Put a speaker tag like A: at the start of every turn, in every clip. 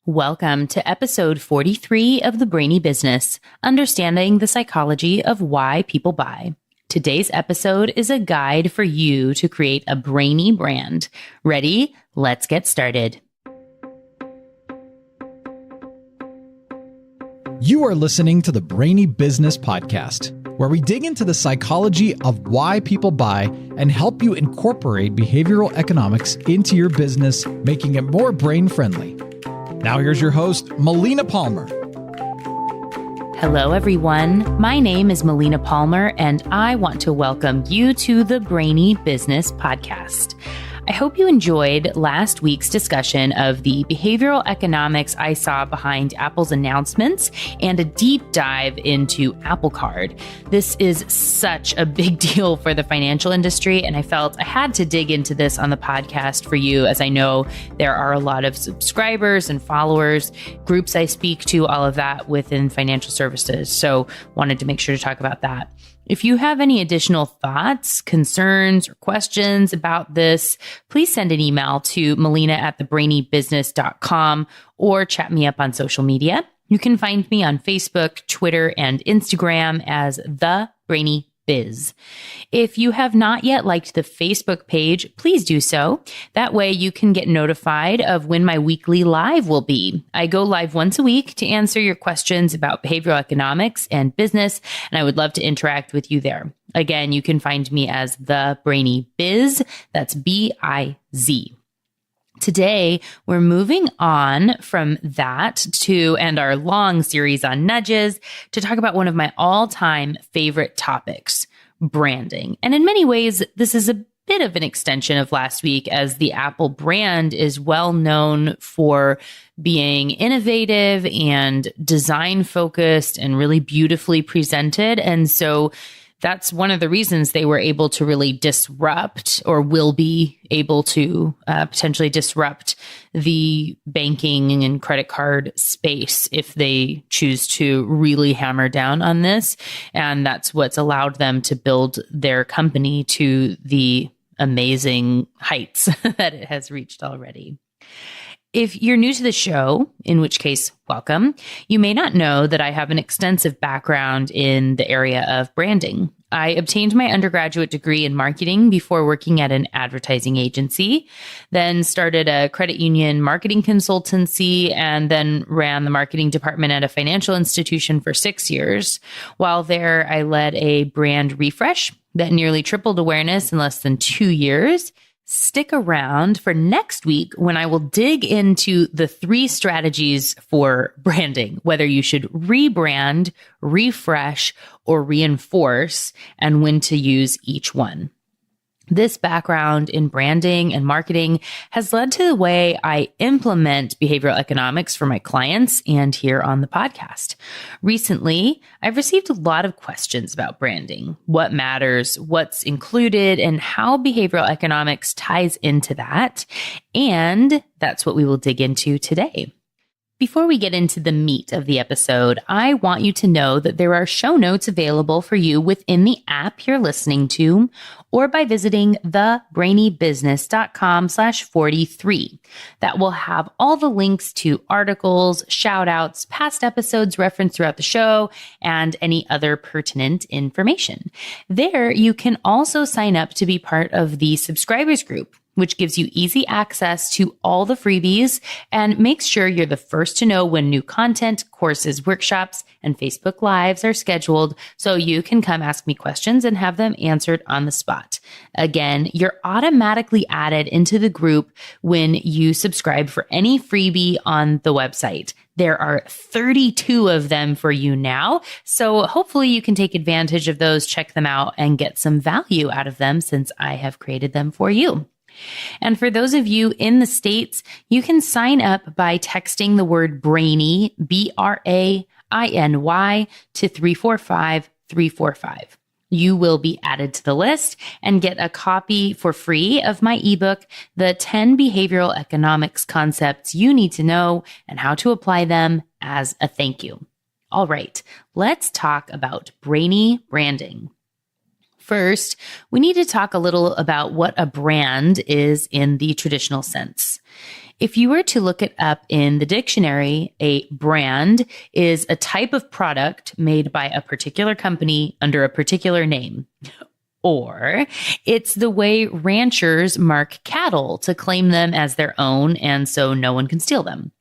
A: Welcome to episode 43 of the Brainy Business, Understanding the Psychology of Why People Buy. Today's episode is a guide for you to create a brainy brand. Ready? Let's get started.
B: You are listening to the Brainy Business Podcast, where we dig into the psychology of why people buy and help you incorporate behavioral economics into your business, making it more brain-friendly. Now here's your host, Melina Palmer.
A: Hello, everyone. My name is Melina Palmer, and I want to welcome you to the Brainy Business Podcast. I hope you enjoyed last week's discussion of the behavioral economics I saw behind Apple's announcements and a deep dive into Apple Card. This is such a big deal for the financial industry, and I felt I had to dig into this on the podcast for you, as I know there are a lot of subscribers and followers, groups I speak to, all of that within financial services. So wanted to make sure to talk about that. If you have any additional thoughts, concerns, or questions about this, please send an email to melina@thebrainybusiness.com or chat me up on social media. You can find me on Facebook, Twitter, and Instagram as The Brainy Biz. If you have not yet liked the Facebook page, please do so. That way you can get notified of when my weekly live will be. I go live once a week to answer your questions about behavioral economics and business, and I would love to interact with you there. Again, you can find me as The Brainy Biz. That's B-I-Z. Today, we're moving on from that to, and our long series on nudges, to talk about one of my all-time favorite topics, branding. And in many ways, this is a bit of an extension of last week, as the Apple brand is well known for being innovative and design-focused and really beautifully presented. And so that's one of the reasons they were able to really disrupt, or will be able to potentially disrupt, the banking and credit card space if they choose to really hammer down on this. And that's what's allowed them to build their company to the amazing heights that it has reached already. If you're new to the show, in which case, welcome, you may not know that I have an extensive background in the area of branding. I obtained my undergraduate degree in marketing before working at an advertising agency, then started a credit union marketing consultancy, and then ran the marketing department at a financial institution for 6 years. While there, I led a brand refresh that nearly tripled awareness in less than 2 years. Stick around for next week when I will dig into the 3 strategies for branding, whether you should rebrand, refresh, or reinforce, and when to use each one. This background in branding and marketing has led to the way I implement behavioral economics for my clients and here on the podcast. Recently, I've received a lot of questions about branding, what matters, what's included, and how behavioral economics ties into that. And that's what we will dig into today. Before we get into the meat of the episode, I want you to know that there are show notes available for you within the app you're listening to, or by visiting thebrainybusiness.com/43. That will have all the links to articles, shout outs, past episodes referenced throughout the show, and any other pertinent information. There, you can also sign up to be part of the subscribers group, which gives you easy access to all the freebies and makes sure you're the first to know when new content, courses, workshops, and Facebook Lives are scheduled, so you can come ask me questions and have them answered on the spot. Again, you're automatically added into the group when you subscribe for any freebie on the website. There are 32 of them for you now, so hopefully you can take advantage of those, check them out, and get some value out of them since I have created them for you. And for those of you in the States, you can sign up by texting the word Brainy, BRAINY, to 345-345. You will be added to the list and get a copy for free of my ebook, The 10 Behavioral Economics Concepts You Need to Know and How to Apply Them, as a thank you. All right, let's talk about brainy branding. First, we need to talk a little about what a brand is in the traditional sense. If you were to look it up in the dictionary, a brand is a type of product made by a particular company under a particular name. Or it's the way ranchers mark cattle to claim them as their own and so no one can steal them.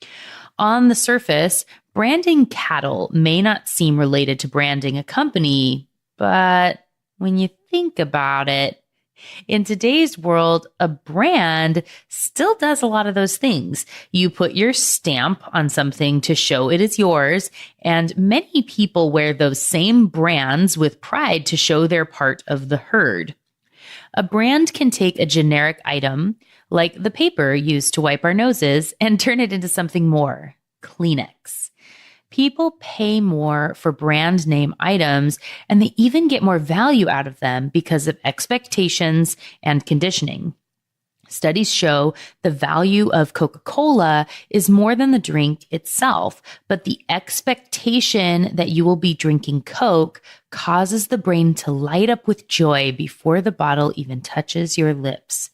A: On the surface, branding cattle may not seem related to branding a company, but when you think about it, in today's world, a brand still does a lot of those things. You put your stamp on something to show it is yours, and many people wear those same brands with pride to show they're part of the herd. A brand can take a generic item, like the paper used to wipe our noses, and turn it into something more. Kleenex. People pay more for brand name items, and they even get more value out of them because of expectations and conditioning. Studies show the value of Coca-Cola is more than the drink itself, but the expectation that you will be drinking Coke causes the brain to light up with joy before the bottle even touches your lips.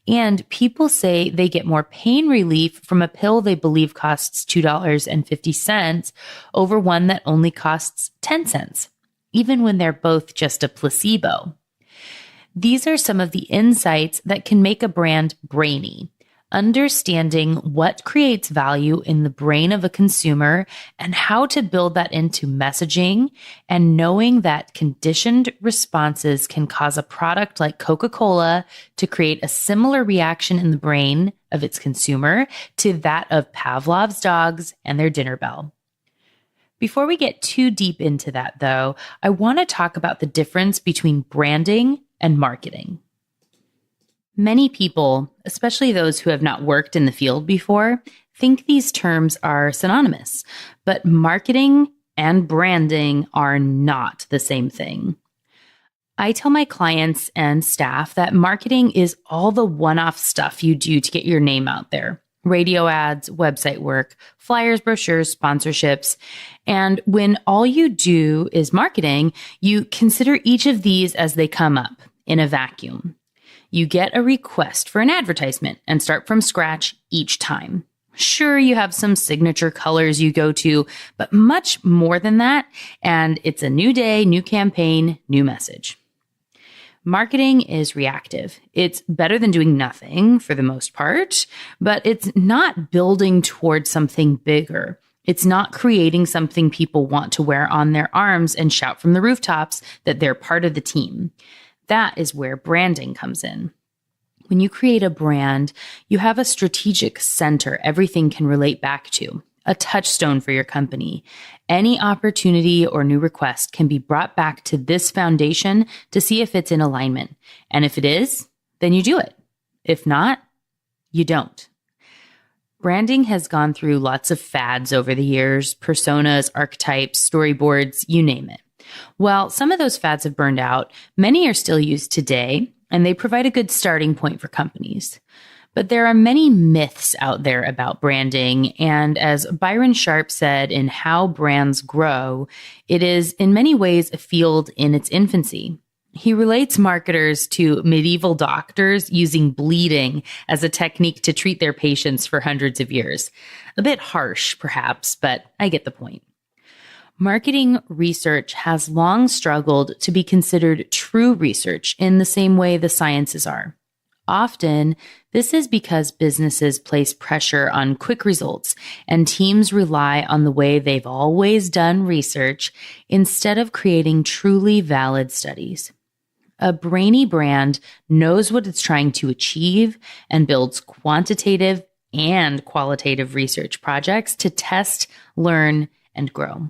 A: And people say they get more pain relief from a pill they believe costs $2.50 over one that only costs 10 cents, even when they're both just a placebo. These are some of the insights that can make a brand brainy. Understanding what creates value in the brain of a consumer and how to build that into messaging, and knowing that conditioned responses can cause a product like Coca-Cola to create a similar reaction in the brain of its consumer to that of Pavlov's dogs and their dinner bell. Before we get too deep into that, though, I want to talk about the difference between branding and marketing. Many people, especially those who have not worked in the field before, think these terms are synonymous, but marketing and branding are not the same thing. I tell my clients and staff that marketing is all the one-off stuff you do to get your name out there. Radio ads, website work, flyers, brochures, sponsorships. And when all you do is marketing, you consider each of these as they come up in a vacuum. You get a request for an advertisement and start from scratch each time. Sure, you have some signature colors you go to, but much more than that, and it's a new day, new campaign, new message. Marketing is reactive. It's better than doing nothing for the most part, but it's not building towards something bigger. It's not creating something people want to wear on their arms and shout from the rooftops that they're part of the team. That is where branding comes in. When you create a brand, you have a strategic center everything can relate back to, a touchstone for your company. Any opportunity or new request can be brought back to this foundation to see if it's in alignment. And if it is, then you do it. If not, you don't. Branding has gone through lots of fads over the years, personas, archetypes, storyboards, you name it. While some of those fads have burned out, many are still used today, and they provide a good starting point for companies. But there are many myths out there about branding, and as Byron Sharp said in How Brands Grow, it is in many ways a field in its infancy. He relates marketers to medieval doctors using bleeding as a technique to treat their patients for hundreds of years. A bit harsh, perhaps, but I get the point. Marketing research has long struggled to be considered true research in the same way the sciences are. Often, this is because businesses place pressure on quick results and teams rely on the way they've always done research instead of creating truly valid studies. A brainy brand knows what it's trying to achieve and builds quantitative and qualitative research projects to test, learn, and grow.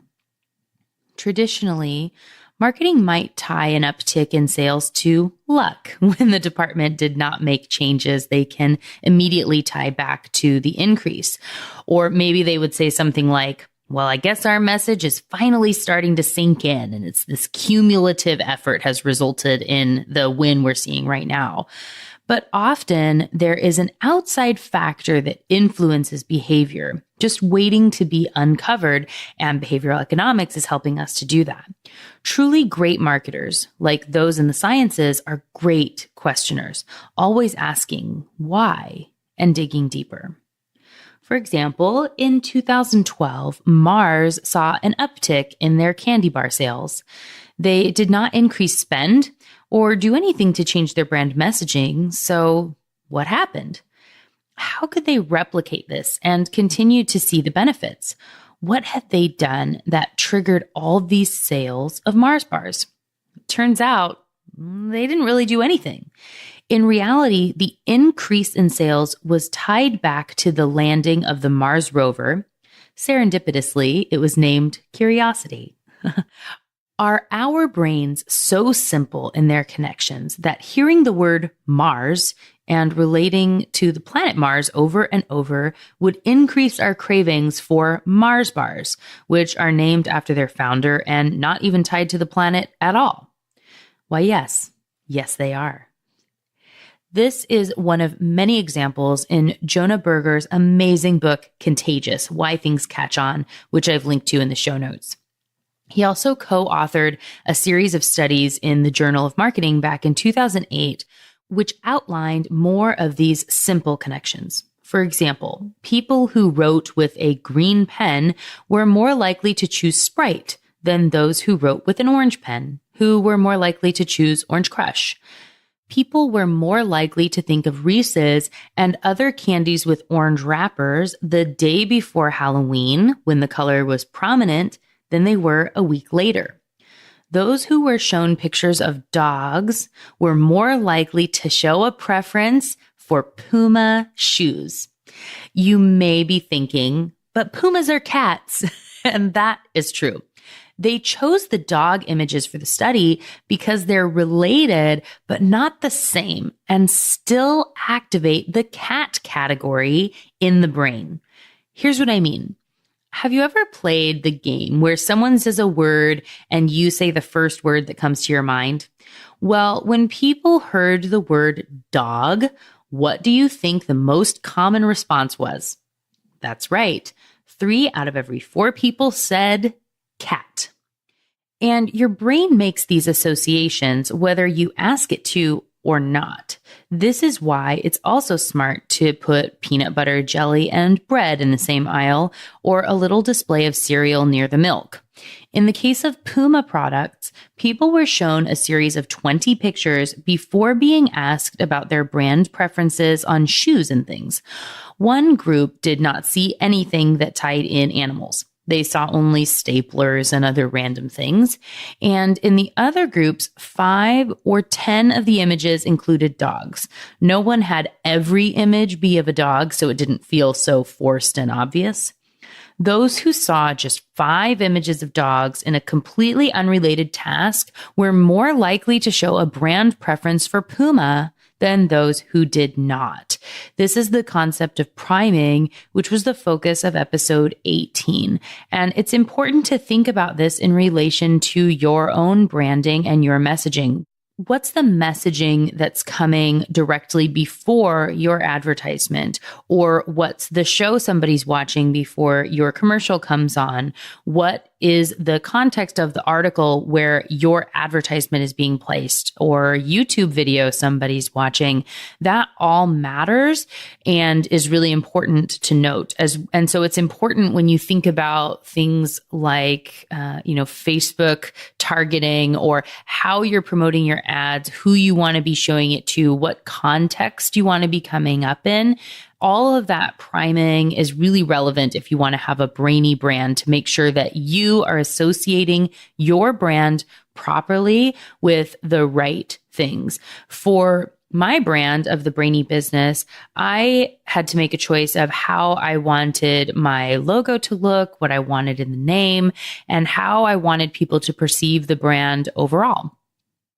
A: Traditionally, marketing might tie an uptick in sales to luck. When the department did not make changes, they can immediately tie back to the increase. Or maybe they would say something like, well, I guess our message is finally starting to sink in, and it's this cumulative effort has resulted in the win we're seeing right now. But often there is an outside factor that influences behavior, just waiting to be uncovered, and behavioral economics is helping us to do that. Truly great marketers, like those in the sciences, are great questioners, always asking why and digging deeper. For example, in 2012, Mars saw an uptick in their candy bar sales. They did not increase spend or do anything to change their brand messaging. So what happened? How could they replicate this and continue to see the benefits? What had they done that triggered all these sales of Mars bars? Turns out they didn't really do anything. In reality, the increase in sales was tied back to the landing of the Mars rover. Serendipitously, it was named Curiosity. Are our brains so simple in their connections that hearing the word Mars and relating to the planet Mars over and over would increase our cravings for Mars bars, which are named after their founder and not even tied to the planet at all? Why, yes. Yes, they are. This is one of many examples in Jonah Berger's amazing book, Contagious: Why Things Catch On, which I've linked to in the show notes. He also co-authored a series of studies in the Journal of Marketing back in 2008, which outlined more of these simple connections. For example, people who wrote with a green pen were more likely to choose Sprite than those who wrote with an orange pen, who were more likely to choose Orange Crush. People were more likely to think of Reese's and other candies with orange wrappers the day before Halloween, when the color was prominent, than they were a week later. Those who were shown pictures of dogs were more likely to show a preference for Puma shoes. You may be thinking, but Pumas are cats, and that is true. They chose the dog images for the study because they're related, but not the same, and still activate the cat category in the brain. Here's what I mean. Have you ever played the game where someone says a word and you say the first word that comes to your mind? Well, when people heard the word dog, what do you think the most common response was? That's right. 3 out of every 4 people said cat. And your brain makes these associations whether you ask it to or not. This is why it's also smart to put peanut butter, jelly, and bread in the same aisle, or a little display of cereal near the milk. In the case of Puma products, people were shown a series of 20 pictures before being asked about their brand preferences on shoes and things. One group did not see anything that tied in animals. They saw only staplers and other random things. And in the other groups, 5 or 10 of the images included dogs. No one had every image be of a dog, so it didn't feel so forced and obvious. Those who saw just 5 images of dogs in a completely unrelated task were more likely to show a brand preference for Puma than those who did not. This is the concept of priming, which was the focus of episode 18. And it's important to think about this in relation to your own branding and your messaging. What's the messaging that's coming directly before your advertisement? Or what's the show somebody's watching before your commercial comes on? What is the context of the article where your advertisement is being placed, or YouTube video somebody's watching? That all matters and is really important to note. And so it's important when you think about things like, Facebook targeting, or how you're promoting your ads, who you want to be showing it to, what context you want to be coming up in. All of that priming is really relevant if you want to have a brainy brand, to make sure that you are associating your brand properly with the right things. For my brand of the Brainy Business, I had to make a choice of how I wanted my logo to look, what I wanted in the name, and how I wanted people to perceive the brand overall.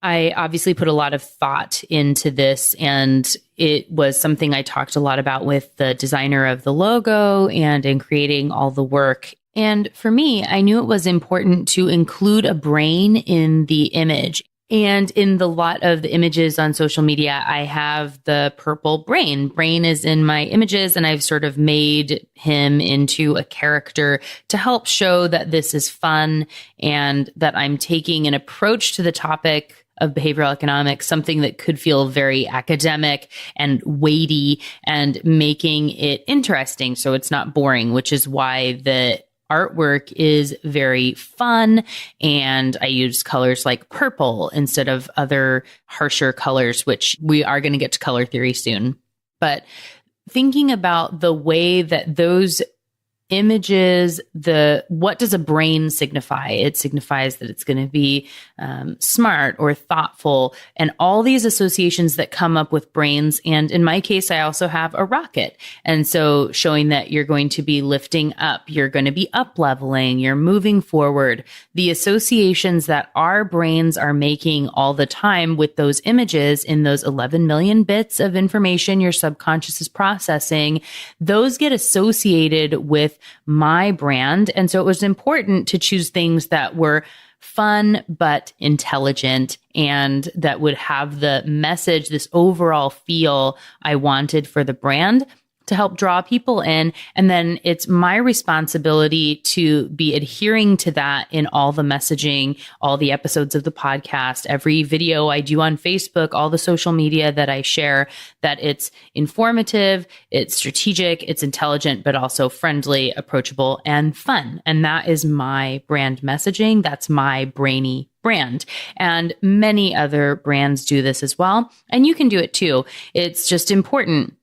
A: I obviously put a lot of thought into this, and it was something I talked a lot about with the designer of the logo and in creating all the work. And for me, I knew it was important to include a brain in the image. And in the lot of the images on social media, I have the purple Brain. Brain is in my images, and I've sort of made him into a character to help show that this is fun and that I'm taking an approach to the topic of behavioral economics, something that could feel very academic and weighty, and making it interesting so it's not boring, which is why the artwork is very fun, and I use colors like purple instead of other harsher colors, which we are going to get to color theory soon. But thinking about the way that those images, what does a brain signify? It signifies that it's going to be smart or thoughtful, and all these associations that come up with brains. And in my case, I also have a rocket. And so showing that you're going to be lifting up, you're going to be up leveling, you're moving forward. The associations that our brains are making all the time with those images in those 11 million bits of information your subconscious is processing, those get associated with my brand. And so it was important to choose things that were fun, but intelligent, and that would have the message, this overall feel I wanted for the brand, to help draw people in. And then it's my responsibility to be adhering to that in all the messaging, all the episodes of the podcast, every video I do on Facebook, all the social media that I share, that it's informative, it's strategic, it's intelligent, but also friendly, approachable, and fun. And that is my brand messaging. That's my Brainy brand. And many other brands do this as well. And you can do it too. It's just important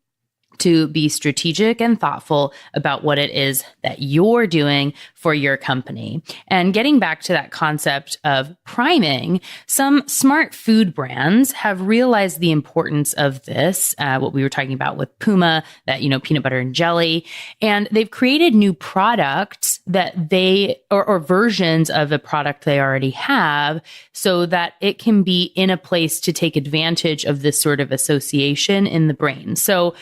A: to be strategic and thoughtful about what it is that you're doing for your company. And getting back to that concept of priming, some smart food brands have realized the importance of this, what we were talking about with Puma, that, peanut butter and jelly. And they've created new products that or versions of a product they already have, so that it can be in a place to take advantage of this sort of association in the brain. So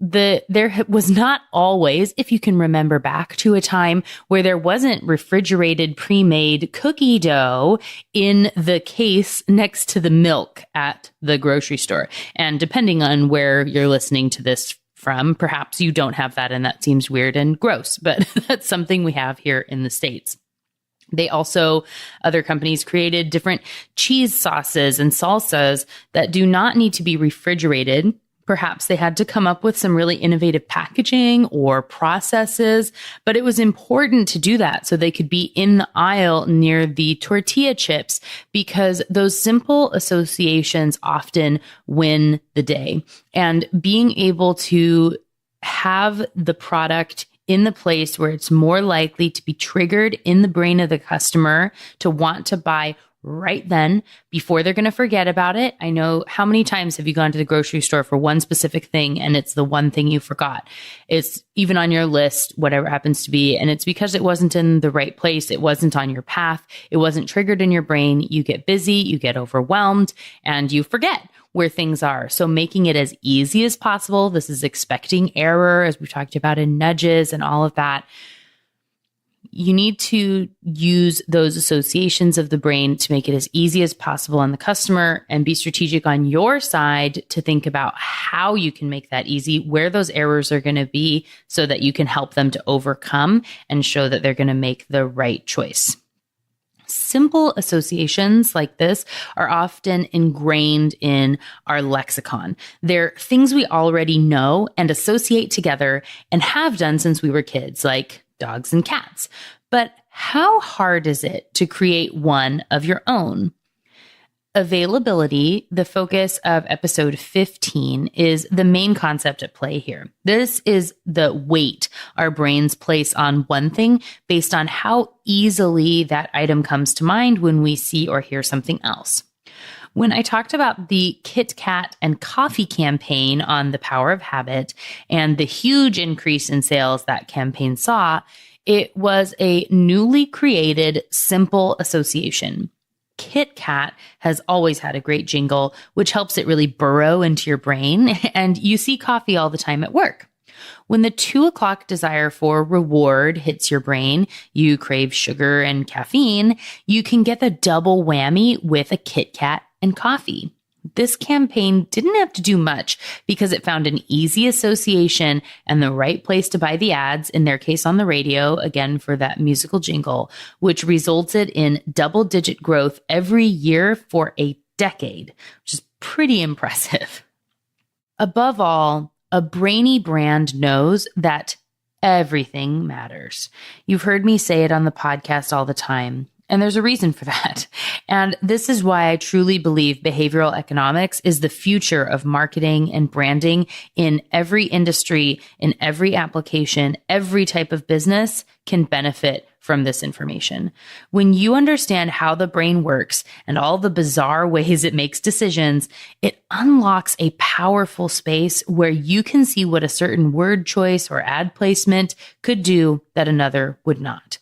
A: there was not always, if you can remember back to a time where there wasn't refrigerated pre-made cookie dough in the case next to the milk at the grocery store. And depending on where you're listening to this from, perhaps you don't have that and that seems weird and gross, but that's something we have here in the States. Other companies created different cheese sauces and salsas that do not need to be refrigerated. Perhaps they had to come up with some really innovative packaging or processes, but it was important to do that so they could be in the aisle near the tortilla chips, because those simple associations often win the day. And being able to have the product in the place where it's more likely to be triggered in the brain of the customer to want to buy right then, before they're going to forget about it. I know, how many times have you gone to the grocery store for one specific thing and it's the one thing you forgot? It's even on your list, whatever it happens to be. And it's because it wasn't in the right place. It wasn't on your path. It wasn't triggered in your brain. You get busy, you get overwhelmed, and you forget where things are. So making it as easy as possible. This is expecting error, as we talked about in nudges and all of that. You need to use those associations of the brain to make it as easy as possible on the customer, and be strategic on your side to think about how you can make that easy, where those errors are going to be, so that you can help them to overcome and show that they're going to make the right choice. Simple associations like this are often ingrained in our lexicon. They're things we already know and associate together and have done since we were kids, like dogs and cats. But how hard is it to create one of your own? Availability, the focus of episode 15, is the main concept at play here. This is the weight our brains place on one thing based on how easily that item comes to mind when we see or hear something else. When I talked about the Kit Kat and coffee campaign on The Power of Habit and the huge increase in sales that campaign saw, it was a newly created simple association. Kit Kat has always had a great jingle, which helps it really burrow into your brain, and you see coffee all the time at work. When the 2 o'clock desire for reward hits your brain, you crave sugar and caffeine, you can get the double whammy with a Kit Kat and coffee. This campaign didn't have to do much because it found an easy association and the right place to buy the ads, in their case on the radio, again for that musical jingle, which resulted in double-digit growth every year for a decade, which is pretty impressive. Above all, a Brainy brand knows that everything matters. You've heard me say it on the podcast all the time, and there's a reason for that. And this is why I truly believe behavioral economics is the future of marketing and branding in every industry, in every application. Every type of business can benefit from this information. When you understand how the brain works and all the bizarre ways it makes decisions, it unlocks a powerful space where you can see what a certain word choice or ad placement could do that another would not.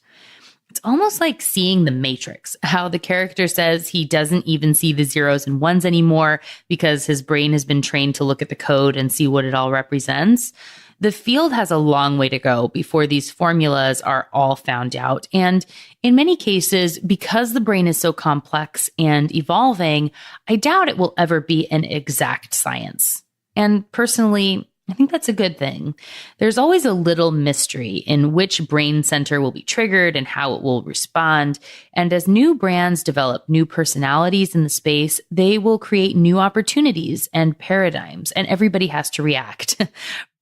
A: It's almost like seeing the Matrix, how the character says he doesn't even see the zeros and ones anymore because his brain has been trained to look at the code and see what it all represents. The field has a long way to go before these formulas are all found out. And in many cases, because the brain is so complex and evolving, I doubt it will ever be an exact science. And personally, I think that's a good thing. There's always a little mystery in which brain center will be triggered and how it will respond. And as new brands develop new personalities in the space, they will create new opportunities and paradigms, and everybody has to react.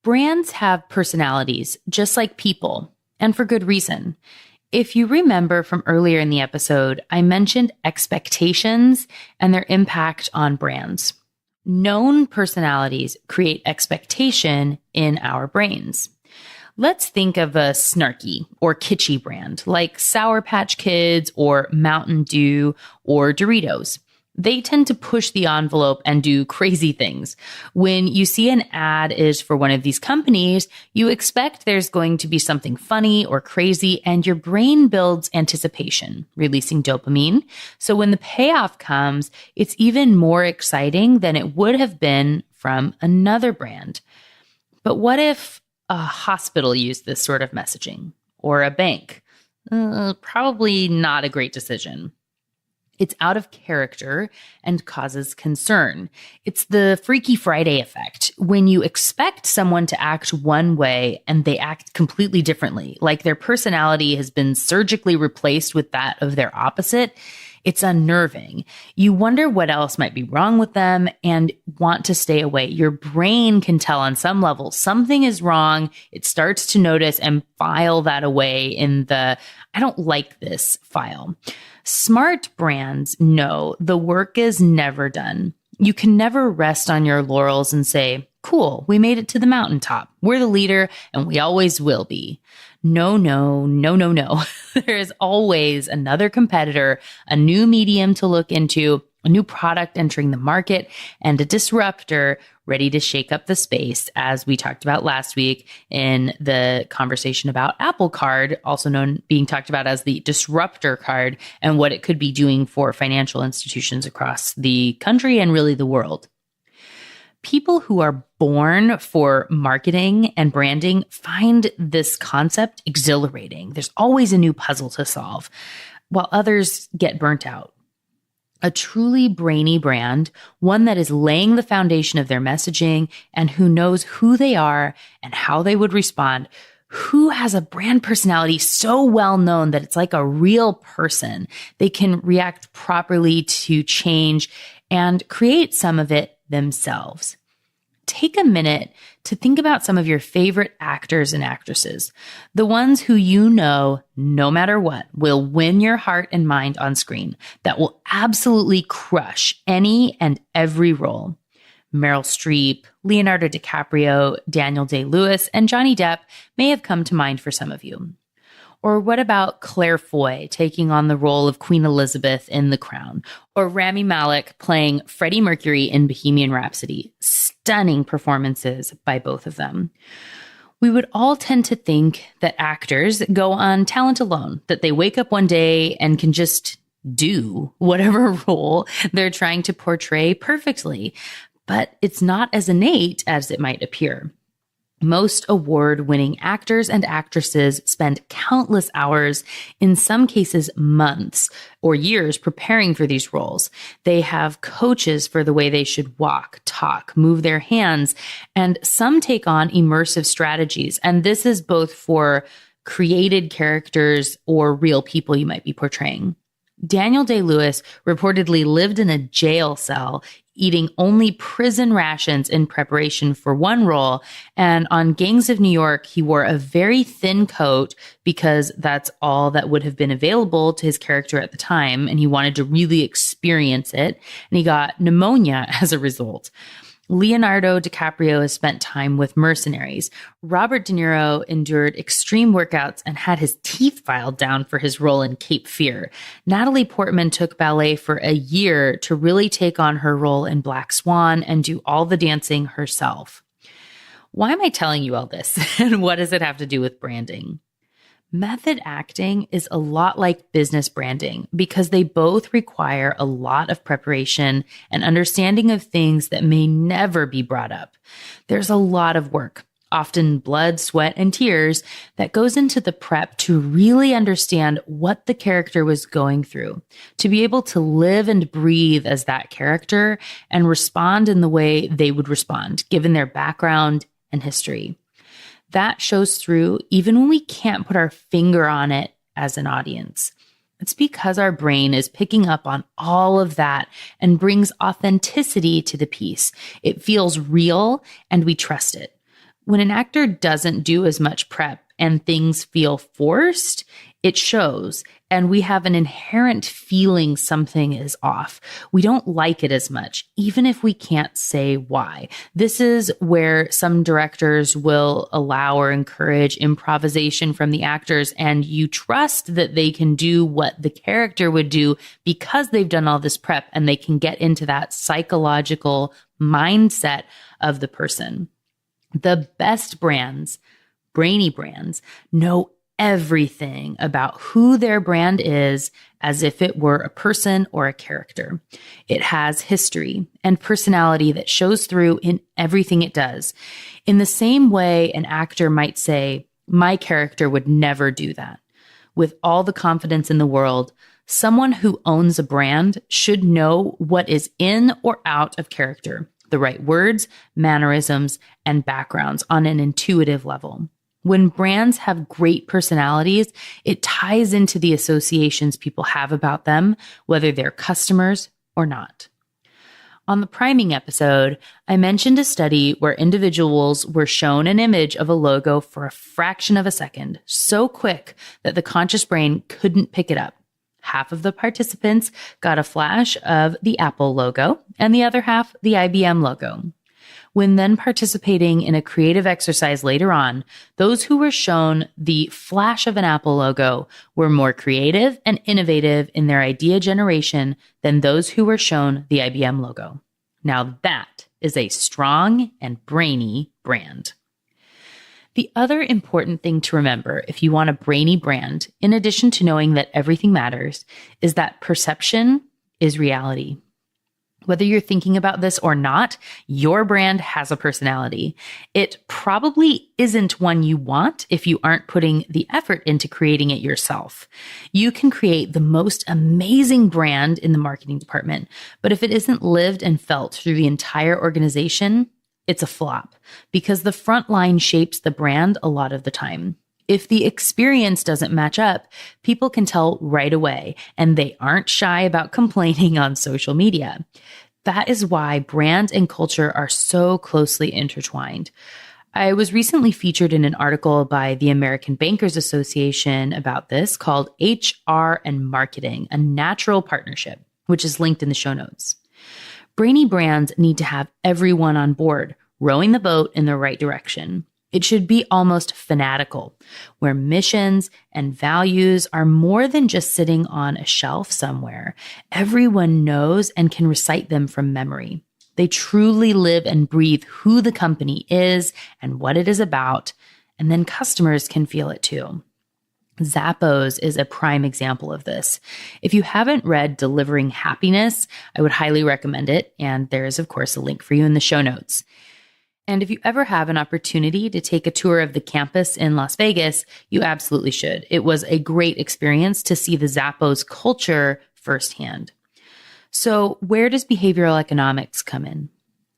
A: Brands have personalities, just like people, and for good reason. If you remember from earlier in the episode, I mentioned expectations and their impact on brands. Known personalities create expectation in our brains. Let's think of a snarky or kitschy brand like Sour Patch Kids or Mountain Dew or Doritos. They tend to push the envelope and do crazy things. When you see an ad is for one of these companies, you expect there's going to be something funny or crazy, and your brain builds anticipation, releasing dopamine. So when the payoff comes, it's even more exciting than it would have been from another brand. But what if a hospital used this sort of messaging, or a bank? Probably not a great decision. It's out of character and causes concern. It's the Freaky Friday effect. When you expect someone to act one way and they act completely differently, like their personality has been surgically replaced with that of their opposite, it's unnerving. You wonder what else might be wrong with them and want to stay away. Your brain can tell on some level something is wrong. It starts to notice and file that away in the I don't like this file. Smart brands know the work is never done. You can never rest on your laurels and say, cool, we made it to the mountaintop. We're the leader and we always will be. No. There is always another competitor, a new medium to look into, a new product entering the market, and a disruptor ready to shake up the space, as we talked about last week in the conversation about Apple Card, also being talked about as the disruptor card, and what it could be doing for financial institutions across the country and really the world. People who are born for marketing and branding find this concept exhilarating. There's always a new puzzle to solve, while others get burnt out. A truly brainy brand, one that is laying the foundation of their messaging and who knows who they are and how they would respond, who has a brand personality so well known that it's like a real person. They can react properly to change and create some of it themselves. Take a minute to think about some of your favorite actors and actresses, the ones who you know, no matter what, will win your heart and mind on screen, that will absolutely crush any and every role. Meryl Streep, Leonardo Dicaprio, Daniel Day-Lewis, and Johnny Depp may have come to mind for some of you. Or what about Claire Foy taking on the role of Queen Elizabeth in The Crown? Or Rami Malek playing Freddie Mercury in Bohemian Rhapsody? Stunning performances by both of them. We would all tend to think that actors go on talent alone, that they wake up one day and can just do whatever role they're trying to portray perfectly. But it's not as innate as it might appear. Most award-winning actors and actresses spend countless hours, in some cases months or years, preparing for these roles. They have coaches for the way they should walk, talk, move their hands, and some take on immersive strategies. And this is both for created characters or real people you might be portraying. Daniel Day-Lewis reportedly lived in a jail cell, eating only prison rations in preparation for one role. And on Gangs of New York, he wore a very thin coat because that's all that would have been available to his character at the time. And he wanted to really experience it. And he got pneumonia as a result. Leonardo Dicaprio has spent time with mercenaries. Robert De Niro endured extreme workouts and had his teeth filed down for his role in Cape Fear. Natalie Portman took ballet for a year to really take on her role in Black Swan and do all the dancing herself. Why am I telling you all this? And what does it have to do with branding? Method acting is a lot like business branding because they both require a lot of preparation and understanding of things that may never be brought up. There's a lot of work, often blood, sweat, and tears, that goes into the prep to really understand what the character was going through, to be able to live and breathe as that character and respond in the way they would respond, given their background and history. That shows through even when we can't put our finger on it as an audience. It's because our brain is picking up on all of that and brings authenticity to the piece. It feels real and we trust it. When an actor doesn't do as much prep and things feel forced, it shows, and we have an inherent feeling something is off. We don't like it as much, even if we can't say why. This is where some directors will allow or encourage improvisation from the actors, and you trust that they can do what the character would do because they've done all this prep and they can get into that psychological mindset of the person. The best brands, Brainy brands, know everything about who their brand is as if it were a person or a character. It has history and personality that shows through in everything it does. In the same way an actor might say, "My character would never do that." With all the confidence in the world, someone who owns a brand should know what is in or out of character, the right words, mannerisms, and backgrounds on an intuitive level. When brands have great personalities, it ties into the associations people have about them, whether they're customers or not. On the priming episode, I mentioned a study where individuals were shown an image of a logo for a fraction of a second, so quick that the conscious brain couldn't pick it up. Half of the participants got a flash of the Apple logo, and the other half the IBM logo. When then participating in a creative exercise later on, those who were shown the flash of an Apple logo were more creative and innovative in their idea generation than those who were shown the IBM logo. Now that is a strong and brainy brand. The other important thing to remember if you want a brainy brand, in addition to knowing that everything matters, is that perception is reality. Whether you're thinking about this or not, your brand has a personality. It probably isn't one you want if you aren't putting the effort into creating it yourself. You can create the most amazing brand in the marketing department, but if it isn't lived and felt through the entire organization, it's a flop because the front line shapes the brand a lot of the time. If the experience doesn't match up, people can tell right away, and they aren't shy about complaining on social media. That is why brand and culture are so closely intertwined. I was recently featured in an article by the American Bankers Association about this called HR and Marketing, a Natural Partnership, which is linked in the show notes. Brainy brands need to have everyone on board, rowing the boat in the right direction. It should be almost fanatical, where missions and values are more than just sitting on a shelf somewhere. Everyone knows and can recite them from memory. They truly live and breathe who the company is and what it is about, and then customers can feel it too. Zappos is a prime example of this. If you haven't read Delivering Happiness, I would highly recommend it, and there is, of course, a link for you in the show notes. And if you ever have an opportunity to take a tour of the campus in Las Vegas, you absolutely should. It was a great experience to see the Zappos culture firsthand. So where does behavioral economics come in?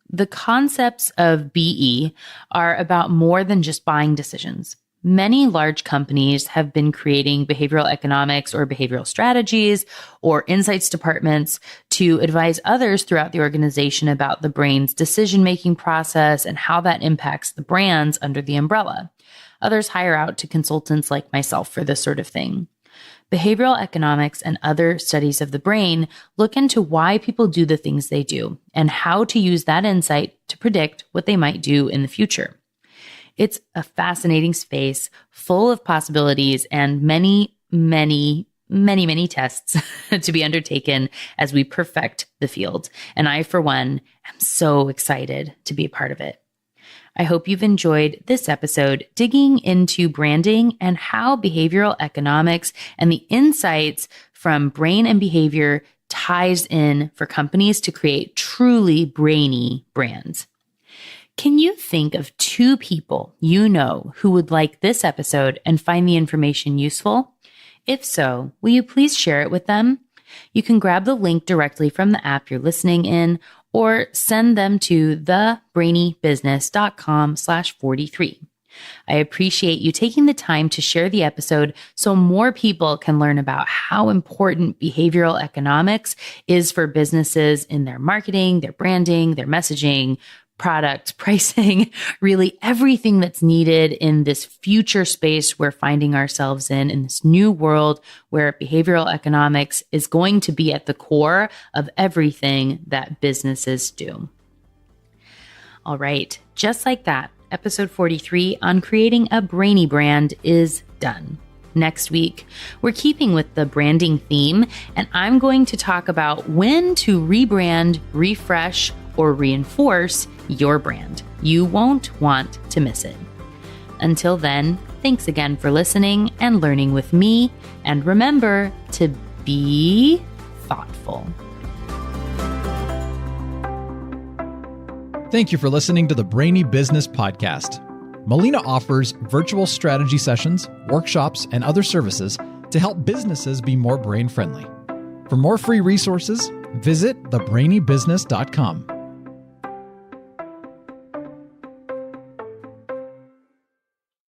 A: The concepts of BE are about more than just buying decisions. Many large companies have been creating behavioral economics or behavioral strategies or insights departments to advise others throughout the organization about the brain's decision-making process and how that impacts the brands under the umbrella. Others hire out to consultants like myself for this sort of thing. Behavioral economics and other studies of the brain look into why people do the things they do and how to use that insight to predict what they might do in the future. It's a fascinating space full of possibilities and many tests to be undertaken as we perfect the field. And I, for one, am so excited to be a part of it. I hope you've enjoyed this episode digging into branding and how behavioral economics and the insights from brain and behavior ties in for companies to create truly brainy brands. Can you think of 2 people you know who would like this episode and find the information useful? If so, will you please share it with them? You can grab the link directly from the app you're listening in or send them to thebrainybusiness.com/43. I appreciate you taking the time to share the episode so more people can learn about how important behavioral economics is for businesses in their marketing, their branding, their messaging, product, pricing, really everything that's needed in this future space we're finding ourselves in this new world where behavioral economics is going to be at the core of everything that businesses do. All right, just like that, episode 43 on creating a brainy brand is done. Next week, we're keeping with the branding theme, and I'm going to talk about when to rebrand, refresh, or reinforce your brand. You won't want to miss it. Until then, thanks again for listening and learning with me, and remember to be thoughtful.
B: Thank you for listening to the Brainy Business Podcast. Melina offers virtual strategy sessions, workshops, and other services to help businesses be more brain-friendly. For more free resources, visit thebrainybusiness.com.